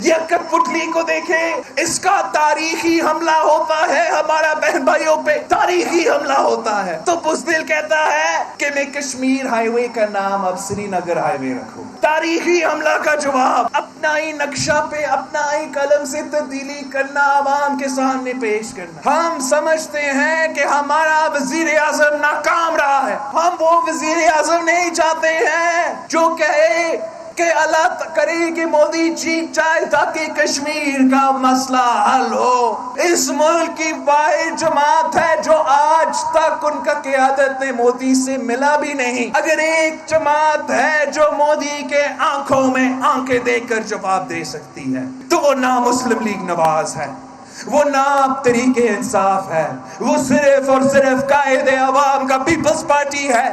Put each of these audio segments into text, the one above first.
یہ کٹپتلی کو دیکھیں، اس کا تاریخی حملہ ہوتا ہے ہمارا بہن بھائیوں پہ، تاریخی حملہ ہوتا ہے۔ تو بزدل کہتا ہے کہ میں کشمیر ہائی وے کا نام اب سری نگر ہائی وے رکھوں۔ تاریخی حملہ کا جواب اپنا ہی نقشہ پہ اپنا ہی قلم سے تبدیلی کرنا، عوام کے سامنے پیش کرنا۔ ہم سمجھتے ہیں کہ ہمارا وزیر اعظم ناکام رہا ہے، ہم وہ وزیر اعظم نہیں چاہتے ہیں جو کہے کہ اللہ کرے کہ مودی جیت جائے تاکہ کشمیر کا مسئلہ حل ہو۔ اس ملک کی واحد جماعت ہے جو آج تک ان کا قیادت نے مودی سے ملا بھی نہیں۔ اگر ایک جماعت ہے جو مودی کے آنکھوں میں آنکھیں دیکھ کر جواب دے سکتی ہے تو وہ نام مسلم لیگ نواز ہے، وہ نام تحریک انصاف ہے، وہ صرف اور صرف قائد عوام کا پیپلز پارٹی ہے،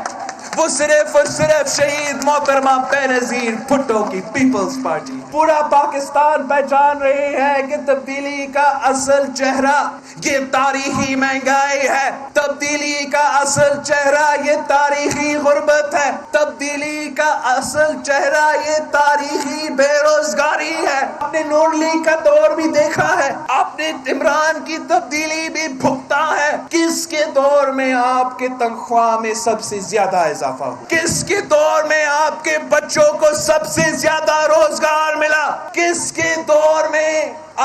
وہ صرف اور صرف شہید محترمہ بینظیر بھٹو کی پیپلز پارٹی۔ پورا پاکستان پہچان رہے ہے کہ تبدیلی کا اصل چہرہ یہ تاریخی مہنگائی ہے، تبدیلی کا اصل چہرہ یہ تاریخی غربت ہے، تبدیلی کا اصل چہرہ یہ تاریخی بے روزگاری ہے۔ آپ نے نور لیگ کا دور بھی دیکھا ہے، آپ نے عمران کی تبدیلی بھی بھگتا ہے۔ کس کے دور میں آپ کے تنخواہ میں سب سے زیادہ اضافہ ہو؟ کس کے دور میں آپ کے بچوں کو سب سے زیادہ روزگار ملا؟ کس کے دور میں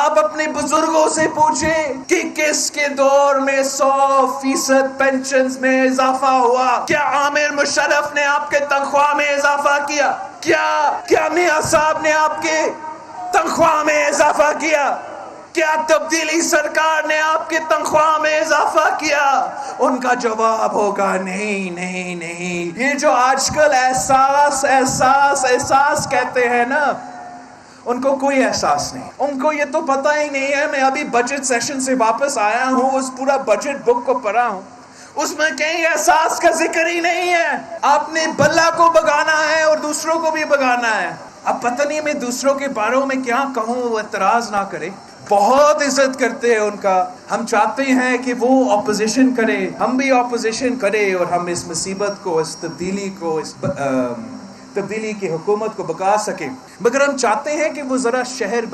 آپ اپنے بزرگوں سے پوچھیں کہ کس کے دور میں 100% پینشنز میں اضافہ ہوا؟ کیا عامر مشرف نے آپ کے تنخواہ میں اضافہ کیا؟ کیا میاں صاحب نے آپ کے تنخواہ میں اضافہ کیا؟ کیا تبدیلی سرکار نے آپ کے تنخواہ میں اضافہ کیا؟ ان کا جواب ہوگا نہیں نہیں نہیں۔ یہ جو آج کل احساس کہتے ہیں نا، ان کو کوئی احساس نہیں، ان کو یہ تو پتہ ہی نہیں ہے۔ میں ابھی بجٹ سیشن سے واپس آیا ہوں، اس پورا بجٹ بک کو پڑھا ہوں، اس میں کہیں احساس کا ذکر ہی نہیں ہے۔ آپ نے بلہ کو بگانا ہے اور دوسروں کو بھی بگانا ہے۔ اب پتہ نہیں میں دوسروں کے باروں میں کیا کہوں، وہ اعتراض نہ کرے۔ بہت عزت کرتے ہیں ان کا، ہم چاہتے ہیں کہ وہ اپوزیشن کرے، ہم بھی اپوزیشن کرے اور ہم اس مصیبت کو، اس تبدیلی کو، اس تبدیلی کی حکومت کو بقا سکے، مگر ہم چاہتے ہیں کہ وہ ذرا شہر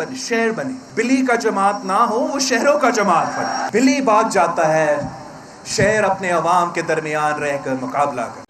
بنے، بلی کا جماعت نہ ہو، وہ شہروں کا جماعت بنے۔ بلی بھاگ جاتا ہے، شہر اپنے عوام کے درمیان رہ کر مقابلہ کرتا ہے۔